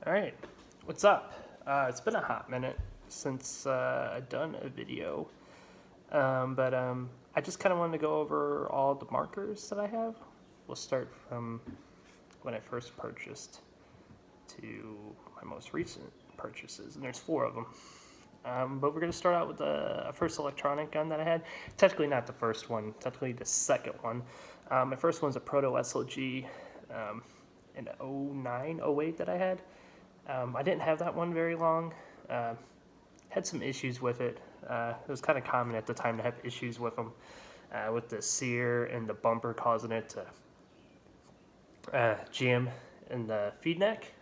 Alright, what's up? It's been a hot minute since I've done a video, but I just kind of wanted to go over all the markers that I have. We'll start from when I first purchased to my most recent purchases, and there's 4 of them. But we're going to start out with the first electronic gun that I had. Technically not the first one, technically the second one. My first one's a Proto SLG in 09, 08 that I had. I didn't have that one very long. Had some issues with it. It was kind of common at the time to have issues with them, with the sear and the bumper causing it to jam in the feed neck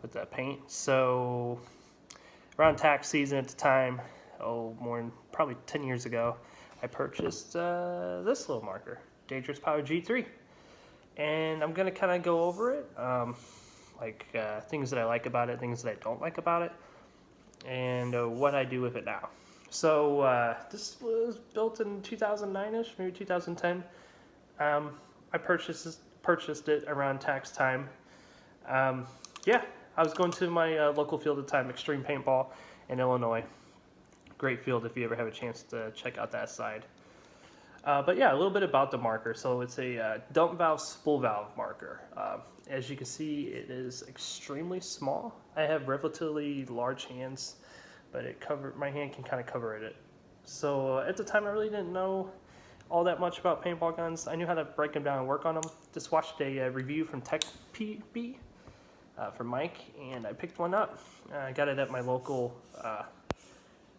with the paint. So around tax season at the time, probably 10 years ago, I purchased this little marker, Dangerous Power G3. And I'm going to kind of go over it. Things that I like about it, things that I don't like about it, and what I do with it now. So this was built in 2009-ish, maybe 2010. I purchased it around tax time. I was going to my local field at the time, Extreme Paintball in Illinois. Great field if you ever have a chance to check out that side. A little bit about the marker. So it's a dump valve spool valve marker. As you can see, it is extremely small. I have relatively large hands, but my hand can kind of cover it. So at the time, I really didn't know all that much about paintball guns. I knew how to break them down and work on them. Just watched a review from TechPB from Mike, and I picked one up. I got it at my local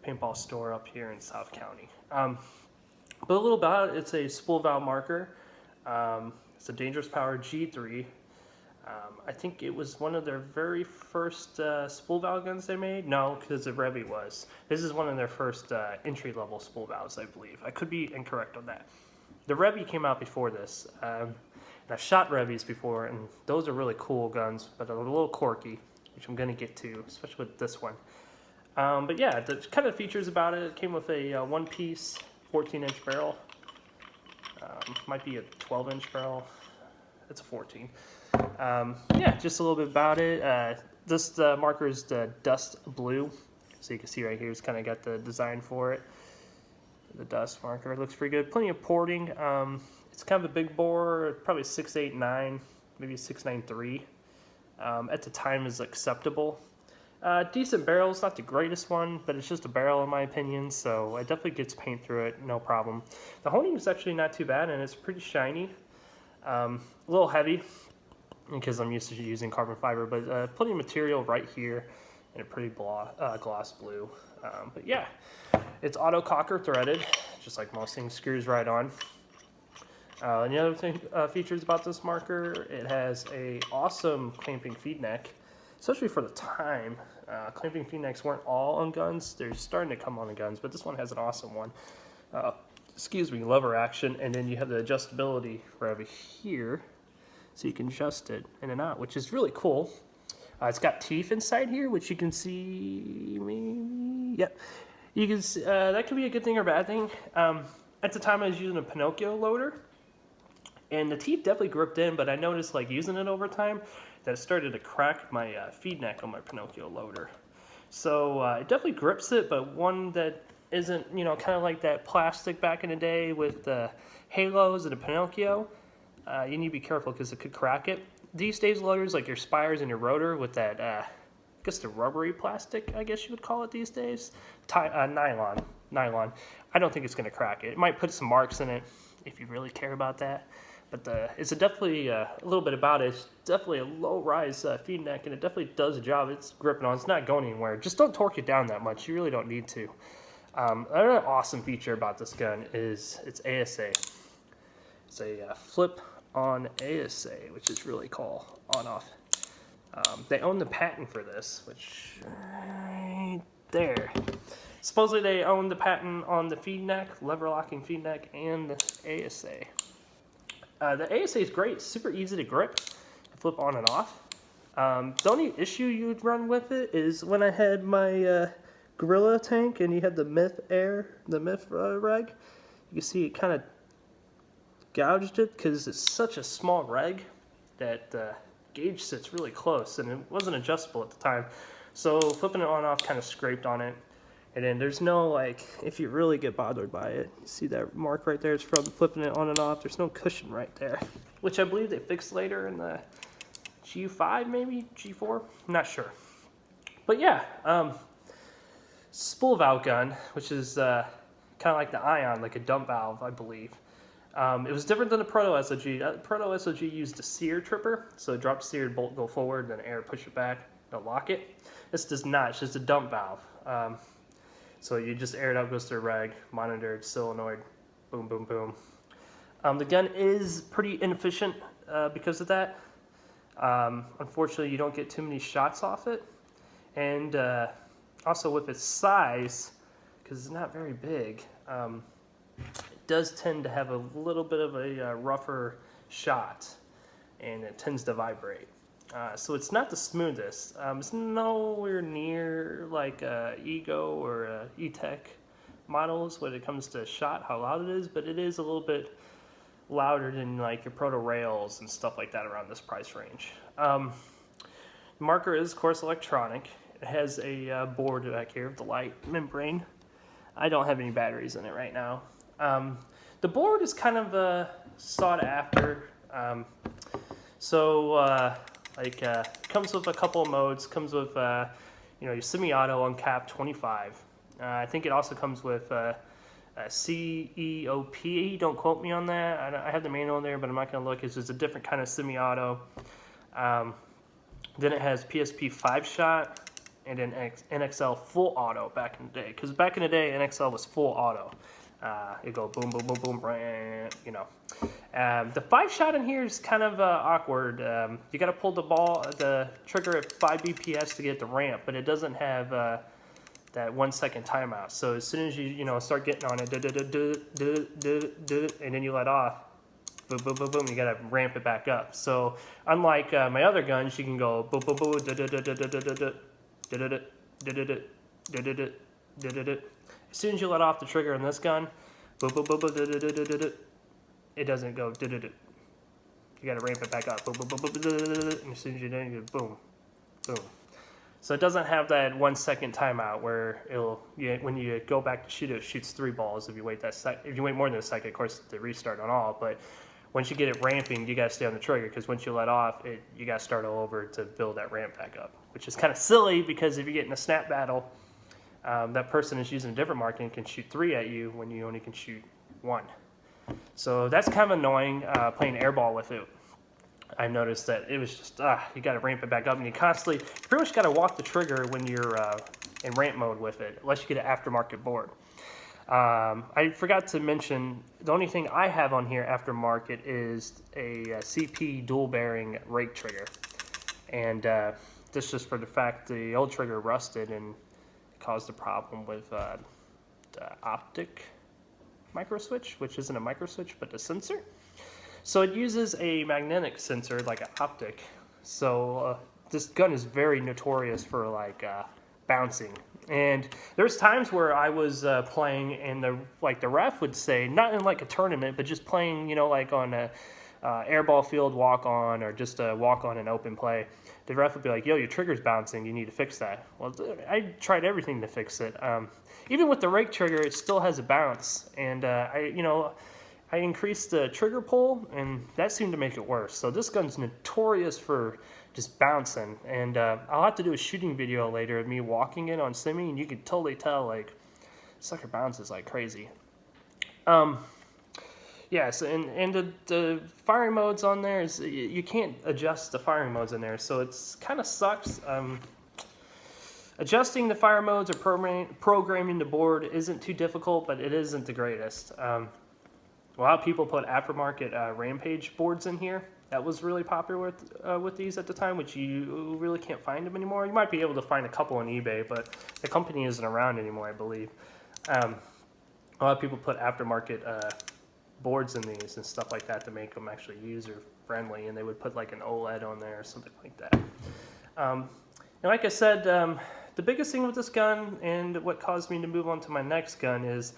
paintball store up here in South County. But a little about it, it's a spool valve marker. It's a Dangerous Power G3. I think it was one of their very first spool valve guns they made. No, because the Revy was. This is one of their first entry-level spool valves, I believe. I could be incorrect on that. The Revy came out before this. And I've shot Revys before, and those are really cool guns, but a little quirky, which I'm going to get to, especially with this one. The kind of features about it came with a one-piece 14-inch barrel. Might be a 12-inch barrel. It's a 14. Just a little bit about it. This marker is the dust blue. So you can see right here, it's kind of got the design for it. The dust marker. It looks pretty good. Plenty of porting. It's kind of a big bore, probably 6.89, maybe 6.93. At the time is acceptable. Decent barrel. It's not the greatest one, but it's just a barrel in my opinion, so it definitely gets paint through it, no problem. The honing is actually not too bad, and it's pretty shiny. A little heavy because I'm used to using carbon fiber, but plenty of material right here and a pretty gloss blue. It's auto cocker threaded, just like most things, screws right on. And the other features about this marker, it has a awesome clamping feed neck, especially for the time. Clamping feed necks weren't all on guns. They're starting to come on the guns, but this one has an awesome one. Lever action, and then you have the adjustability right over here, so you can adjust it in and out, which is really cool. It's got teeth inside here, which you can see. Yep, you can see, that could be a good thing or bad thing. At the time, I was using a Pinocchio loader, and the teeth definitely gripped in, but I noticed, like, using it over time, that it started to crack my feed neck on my Pinocchio loader. So it definitely grips it, but one that isn't, kind of like that plastic back in the day with the Halos and the Pinocchio. You need to be careful because it could crack it. These days, loaders like your spires and your rotor with that, the rubbery plastic, I guess you would call it these days. Nylon. I don't think it's going to crack it. It might put some marks in it if you really care about that. But it's definitely a little bit about it. It's definitely a low-rise feed neck, and it definitely does a job. It's gripping on. It's not going anywhere. Just don't torque it down that much. You really don't need to. Another awesome feature about this gun is its ASA. It's a flip-on ASA, which is really cool, on-off. They own the patent for this, which right there. Supposedly they own the patent on the feed neck, lever-locking feed neck, and the ASA. The ASA is great, super easy to grip, flip on and off. The only issue you'd run with it is when I had my Gorilla tank and you had the Myth reg, you can see it kind of gouged it because it's such a small reg that gauge sits really close, and it wasn't adjustable at the time. So flipping it on and off kind of scraped on it. And then there's no, like, if you really get bothered by it, you see that mark right there? It's from flipping it on and off. There's no cushion right there, which I believe they fixed later in the G5, maybe G4. I'm not sure. But yeah, spool valve gun, which is kind of like the Ion, like a dump valve, I believe. It was different than the Proto SOG. Proto SOG used a sear tripper, so it dropped seared bolt, go forward, then air push it back, it'll lock it. This does not. It's just a dump valve. So you just air it out, goes to a reg, monitored, solenoid, boom, boom, boom. The gun is pretty inefficient because of that. Unfortunately, you don't get too many shots off it. And also with its size, because it's not very big, it does tend to have a little bit of a rougher shot, and it tends to vibrate. So it's not the smoothest. It's nowhere near like a Ego or a E-Tech models when it comes to shot, how loud it is, but it is a little bit louder than like your Proto Rails and stuff like that around this price range. The marker is, of course, electronic. It has a board back here with the light membrane. I don't have any batteries in it right now. The board is kind of sought after. Comes with a couple of modes. Comes with your semi-auto uncapped 25. I think it also comes with a CEOP. Don't quote me on that. I have the manual in there, but I'm not going to look. It's just a different kind of semi-auto. Then it has PSP 5-shot and then NXL full auto back in the day. Because back in the day, NXL was full auto. It go boom, boom, boom, boom, brand, The 5-shot in here is kind of awkward. You got to pull the trigger at 5 BPS to get the ramp, but it doesn't have that 1 second timeout. So as soon as you start getting on it, and then you let off, boom, boom, boom, boom, you got to ramp it back up. So unlike my other guns, you can go boom, boom, boom, as soon as you let off the trigger in this gun, boom, boom, boom, boom, it doesn't go. You got to ramp it back up. Boom, boom, boom, boom, and as soon as you're done, you go boom, boom. So it doesn't have that 1 second timeout where when you go back to shoot it, it shoots 3 balls. If you wait more than a second, of course, to restart on all. But once you get it ramping, you got to stay on the trigger because once you let off, you got to start all over to build that ramp back up, which is kind of silly because if you get in a snap battle, that person is using a different marking and can shoot 3 at you when you only can shoot 1. So that's kind of annoying playing airball with it. I noticed that it was just, you got to ramp it back up, and you pretty much got to walk the trigger when you're in ramp mode with it, unless you get an aftermarket board. I forgot to mention, the only thing I have on here aftermarket is a CP dual bearing rake trigger. And this just for the fact the old trigger rusted and caused a problem with the optic micro switch, which isn't a micro switch but a sensor. So it uses a magnetic sensor like an optic. So this gun is very notorious for bouncing. And there's times where I was playing and the ref would say, not in like a tournament, but just playing, on a airball field walk on or just a walk on an open play. The ref would be like, yo, your trigger's bouncing, you need to fix that. Well, I tried everything to fix it. Even with the rake trigger, it still has a bounce. And I increased the trigger pull, and that seemed to make it worse. So this gun's notorious for just bouncing. And I'll have to do a shooting video later of me walking it on semi, and you can totally tell, sucker bounces like crazy. Yes, and the firing modes on there is, you can't adjust the firing modes in there, so it's kind of sucks. Adjusting the fire modes or programming the board isn't too difficult, but it isn't the greatest. A lot of people put aftermarket Rampage boards in here. That was really popular with these at the time, which you really can't find them anymore. You might be able to find a couple on eBay, but the company isn't around anymore, I believe. A lot of people put aftermarket boards in these and stuff like that to make them actually user-friendly, and they would put like an OLED on there or something like that. And like I said, the biggest thing with this gun and what caused me to move on to my next gun is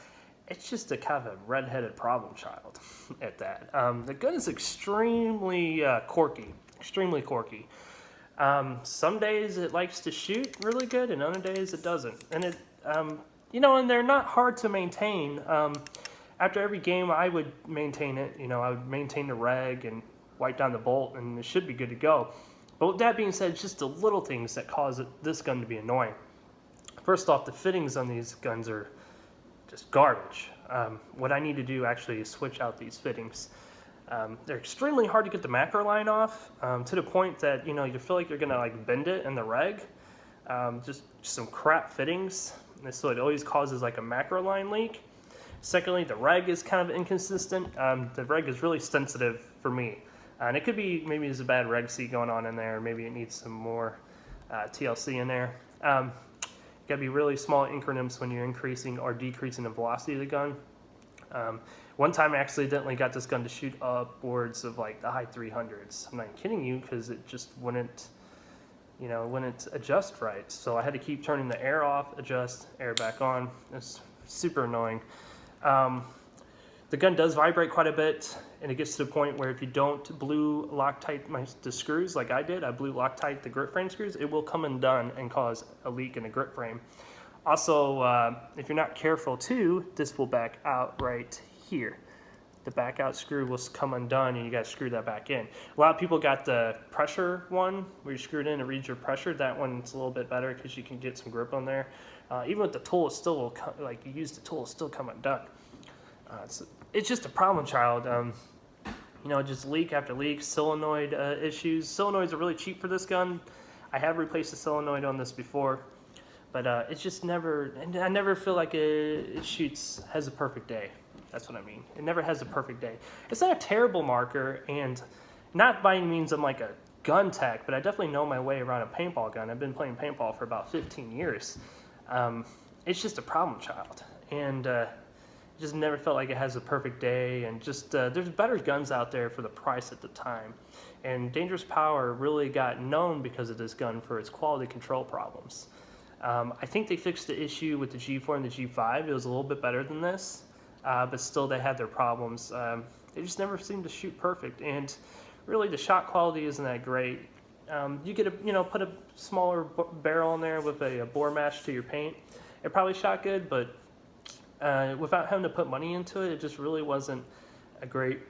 it's just a kind of a red-headed problem child at that. The gun is extremely quirky, extremely corky. Some days it likes to shoot really good, and other days it doesn't. And and they're not hard to maintain. After every game, I would maintain it. I would maintain the reg and wipe down the bolt, and it should be good to go. But with that being said, it's just the little things that cause this gun to be annoying. First off, the fittings on these guns are just garbage. What I need to do actually is switch out these fittings. They're extremely hard to get the macro line off, to the point that you feel like you're gonna bend it in the reg. Just some crap fittings, and so it always causes a macro line leak. Secondly, the reg is kind of inconsistent. The reg is really sensitive for me, and it could be maybe there's a bad reg seat going on in there, maybe it needs some more TLC in there. Got to be really small increments when you're increasing or decreasing the velocity of the gun. One time I accidentally got this gun to shoot upwards of the high 300s. I'm not kidding you, because it just wouldn't adjust right. So I had to keep turning the air off, adjust, air back on. It's super annoying. The gun does vibrate quite a bit, and it gets to the point where if you don't blue Loctite the screws like I did, I blue Loctite the grip frame screws, it will come undone and cause a leak in the grip frame. Also, if you're not careful too, this will back out right here. The back out screw will come undone, and you got to screw that back in. A lot of people got the pressure one where you screw it in and reads your pressure. That one's a little bit better because you can get some grip on there. Even with the tool, it still will you use the tool, it still come undone. It's just a problem child. Just leak after leak, solenoid issues. Solenoids are really cheap for this gun. I have replaced a solenoid on this before, but it's just never. And I never feel like it has a perfect day. That's what I mean. It never has a perfect day. It's not a terrible marker, and not by any means I'm like a gun tech, but I definitely know my way around a paintball gun. I've been playing paintball for about 15 years. It's just a problem child, and just never felt like it has a perfect day. And just there's better guns out there for the price at the time, and Dangerous Power really got known because of this gun for its quality control problems. I think they fixed the issue with the G4 and the G5. It was a little bit better than this, but still they had their problems. They just never seemed to shoot perfect, and really the shot quality isn't that great. You get put a smaller barrel in there with a bore match to your paint. It probably shot good, but without having to put money into it, it just really wasn't a great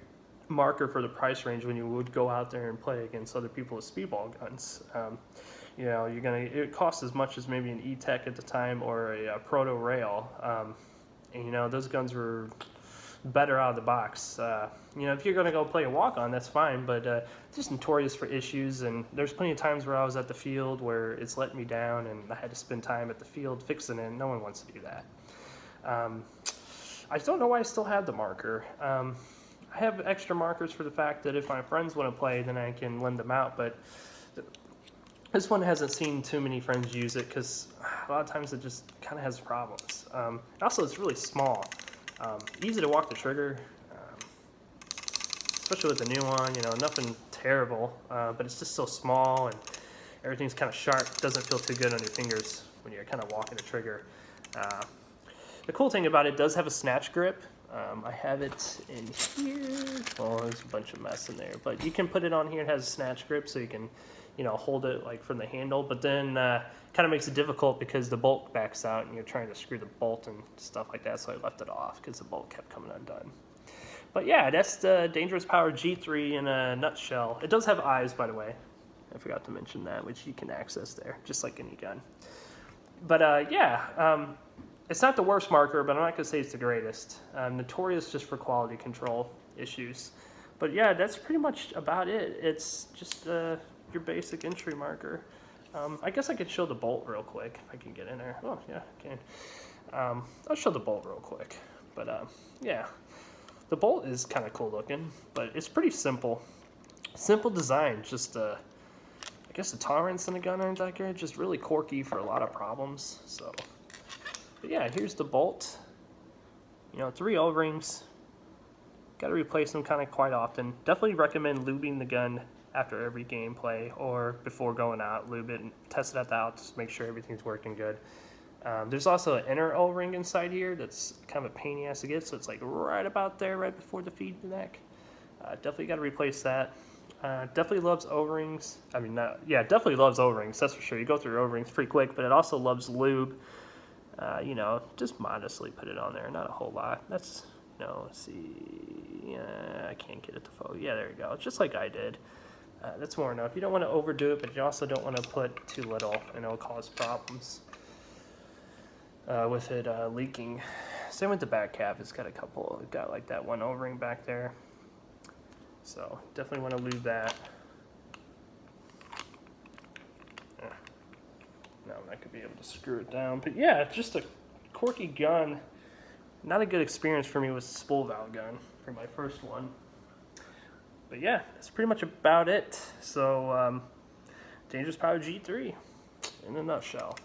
marker for the price range when you would go out there and play against other people with speedball guns. It costs as much as maybe an E-Tech at the time or a Proto Rail, and those guns were better out of the box. If you're going to go play a walk-on, that's fine, but it's just notorious for issues, and there's plenty of times where I was at the field where it's letting me down and I had to spend time at the field fixing it, and no one wants to do that. I don't know why I still have the marker. I have extra markers for the fact that if my friends want to play, then I can lend them out, but this one hasn't seen too many friends use it because a lot of times it just kind of has problems. Also, it's really small. Easy to walk the trigger, especially with the new one, nothing terrible, but it's just so small and everything's kind of sharp. Doesn't feel too good on your fingers when you're kind of walking the trigger. The cool thing about it does have a snatch grip. I have it in here. Oh, there's a bunch of mess in there, but you can put it on here. It has a snatch grip, so you can, hold it from the handle, but then kind of makes it difficult because the bolt backs out and you're trying to screw the bolt and stuff like that, so I left it off because the bolt kept coming undone. But yeah, that's the Dangerous Power G3 in a nutshell. It does have eyes, by the way. I forgot to mention that, which you can access there, just like any gun. But it's not the worst marker, but I'm not going to say it's the greatest. Notorious just for quality control issues. But yeah, that's pretty much about it. It's just your basic entry marker. I guess I could show the bolt real quick if I can get in there. Oh, yeah, I can. I'll show the bolt real quick. But yeah, the bolt is kind of cool looking, but it's pretty simple. Simple design, just I guess the tolerance in the gun aren't that good. Just really corky for a lot of problems. So, but yeah, here's the bolt. 3 O-rings. Got to replace them kind of quite often. Definitely recommend lubing the gun after every gameplay or before going out. Lube it and test it at the out to make sure everything's working good. There's also an inner O-ring inside here that's kind of a pain in the ass to get, so it's right about there, right before the feed neck. Definitely got to replace that. Definitely loves O-rings. I mean, definitely loves O-rings, that's for sure. You go through O-rings pretty quick, but it also loves lube. Just modestly put it on there, not a whole lot. That's, let's see. I can't get it to focus. Yeah, there you go. Just like I did. That's more enough. You don't want to overdo it, but you also don't want to put too little, and it'll cause problems with it leaking. Same with the back calf. It's got got like that one O-ring back there. So definitely want to lube that. Now I'm not going to be able to screw it down. But yeah, just a quirky gun. Not a good experience for me with the spool valve gun for my first one. But yeah, that's pretty much about it. So Dangerous Power G3 in a nutshell.